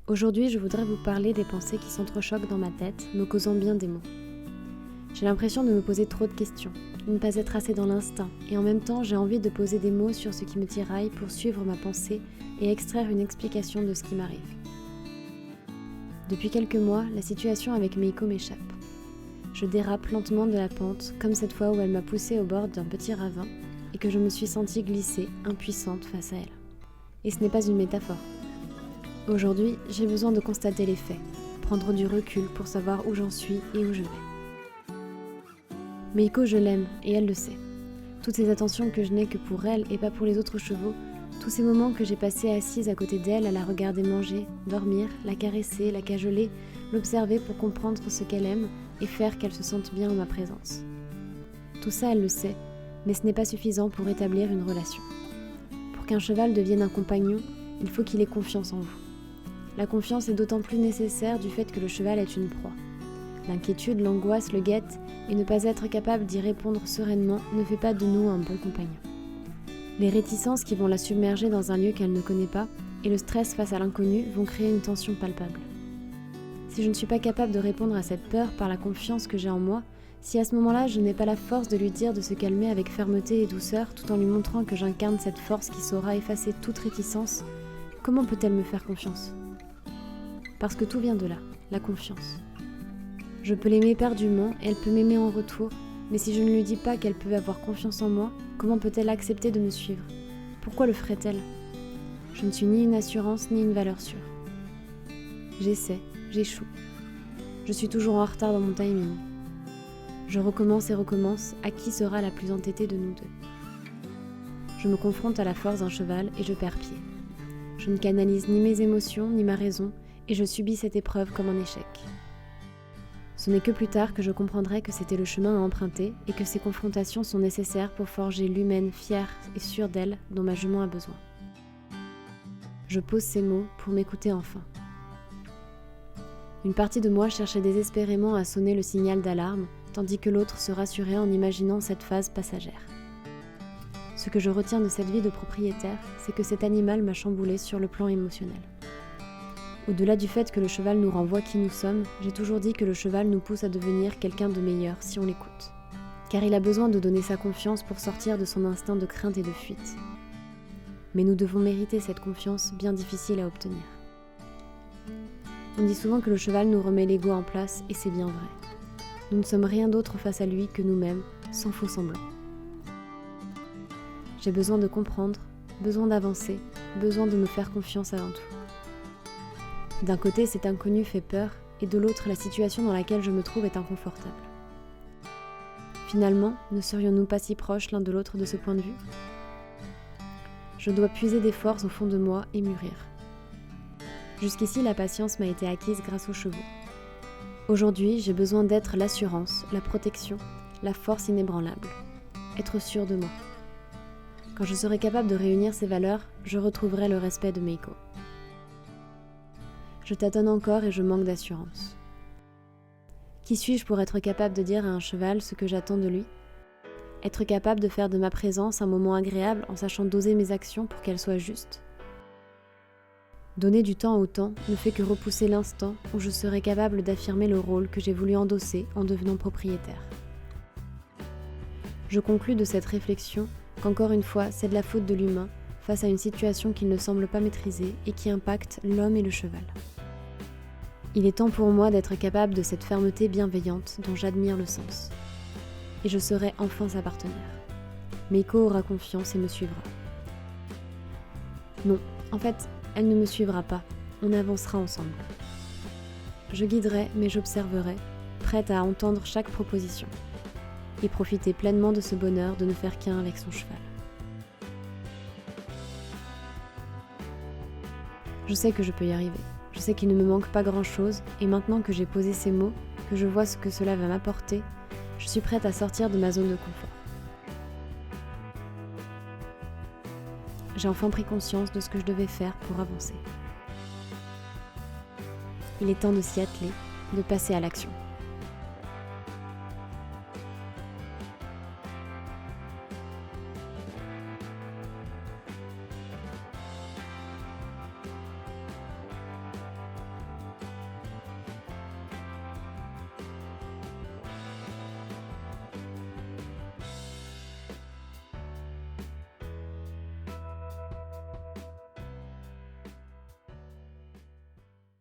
Aujourd'hui, je voudrais vous parler des pensées qui s'entrechoquent dans ma tête, me causant bien des maux. J'ai l'impression de me poser trop de questions, de ne pas être assez dans l'instinct, et en même temps, j'ai envie de poser des mots sur ce qui me tiraille pour suivre ma pensée et extraire une explication de ce qui m'arrive. Depuis quelques mois, la situation avec Meiko m'échappe. Je dérape lentement de la pente, comme cette fois où elle m'a poussée au bord d'un petit ravin et que je me suis sentie glisser, impuissante face à elle. Et ce n'est pas une métaphore. Aujourd'hui, j'ai besoin de constater les faits, prendre du recul pour savoir où j'en suis et où je vais. Meiko, je l'aime et elle le sait. Toutes ces attentions que je n'ai que pour elle et pas pour les autres chevaux, tous ces moments que j'ai passés assise à côté d'elle à la regarder manger, dormir, la caresser, la cajoler, l'observer pour comprendre ce qu'elle aime et faire qu'elle se sente bien en ma présence. Tout ça, elle le sait, mais ce n'est pas suffisant pour établir une relation. Pour qu'un cheval devienne un compagnon, il faut qu'il ait confiance en vous. La confiance est d'autant plus nécessaire du fait que le cheval est une proie. L'inquiétude, l'angoisse le guettent, et ne pas être capable d'y répondre sereinement ne fait pas de nous un bon compagnon. Les réticences qui vont la submerger dans un lieu qu'elle ne connaît pas, et le stress face à l'inconnu vont créer une tension palpable. Si je ne suis pas capable de répondre à cette peur par la confiance que j'ai en moi, si à ce moment-là je n'ai pas la force de lui dire de se calmer avec fermeté et douceur tout en lui montrant que j'incarne cette force qui saura effacer toute réticence, comment peut-elle me faire confiance ? Parce que tout vient de là, la confiance. Je peux l'aimer éperdument, elle peut m'aimer en retour, mais si je ne lui dis pas qu'elle peut avoir confiance en moi, comment peut-elle accepter de me suivre ? Pourquoi le ferait-elle ? Je ne suis ni une assurance ni une valeur sûre. J'essaie, j'échoue. Je suis toujours en retard dans mon timing. Je recommence et recommence, à qui sera la plus entêtée de nous deux ? Je me confronte à la force d'un cheval et je perds pied. Je ne canalise ni mes émotions ni ma raison et je subis cette épreuve comme un échec. Ce n'est que plus tard que je comprendrai que c'était le chemin à emprunter et que ces confrontations sont nécessaires pour forger l'humaine fière et sûre d'elle dont ma jument a besoin. Je pose ces mots pour m'écouter enfin. Une partie de moi cherchait désespérément à sonner le signal d'alarme, tandis que l'autre se rassurait en imaginant cette phase passagère. Ce que je retiens de cette vie de propriétaire, c'est que cet animal m'a chamboulée sur le plan émotionnel. Au-delà du fait que le cheval nous renvoie qui nous sommes, j'ai toujours dit que le cheval nous pousse à devenir quelqu'un de meilleur si on l'écoute. Car il a besoin de donner sa confiance pour sortir de son instinct de crainte et de fuite. Mais nous devons mériter cette confiance bien difficile à obtenir. On dit souvent que le cheval nous remet l'ego en place et c'est bien vrai. Nous ne sommes rien d'autre face à lui que nous-mêmes, sans faux semblant. J'ai besoin de comprendre, besoin d'avancer, besoin de me faire confiance avant tout. D'un côté, cet inconnu fait peur, et de l'autre, la situation dans laquelle je me trouve est inconfortable. Finalement, ne serions-nous pas si proches l'un de l'autre de ce point de vue ? Je dois puiser des forces au fond de moi et mûrir. Jusqu'ici, la patience m'a été acquise grâce aux chevaux. Aujourd'hui, j'ai besoin d'être l'assurance, la protection, la force inébranlable. Être sûre de moi. Quand je serai capable de réunir ces valeurs, je retrouverai le respect de Meiko. Je tâtonne encore et je manque d'assurance. Qui suis-je pour être capable de dire à un cheval ce que j'attends de lui ? Être capable de faire de ma présence un moment agréable en sachant doser mes actions pour qu'elles soient justes ? Donner du temps au temps ne fait que repousser l'instant où je serai capable d'affirmer le rôle que j'ai voulu endosser en devenant propriétaire. Je conclus de cette réflexion qu'encore une fois, c'est de la faute de l'humain face à une situation qu'il ne semble pas maîtriser et qui impacte l'homme et le cheval. Il est temps pour moi d'être capable de cette fermeté bienveillante dont j'admire le sens. Et je serai enfin sa partenaire. Meiko aura confiance et me suivra. Non, en fait, elle ne me suivra pas. On avancera ensemble. Je guiderai, mais j'observerai, prête à entendre chaque proposition. Et profiter pleinement de ce bonheur de ne faire qu'un avec son cheval. Je sais que je peux y arriver. Je sais qu'il ne me manque pas grand-chose, et maintenant que j'ai posé ces mots, que je vois ce que cela va m'apporter, je suis prête à sortir de ma zone de confort. J'ai enfin pris conscience de ce que je devais faire pour avancer. Il est temps de s'y atteler, de passer à l'action.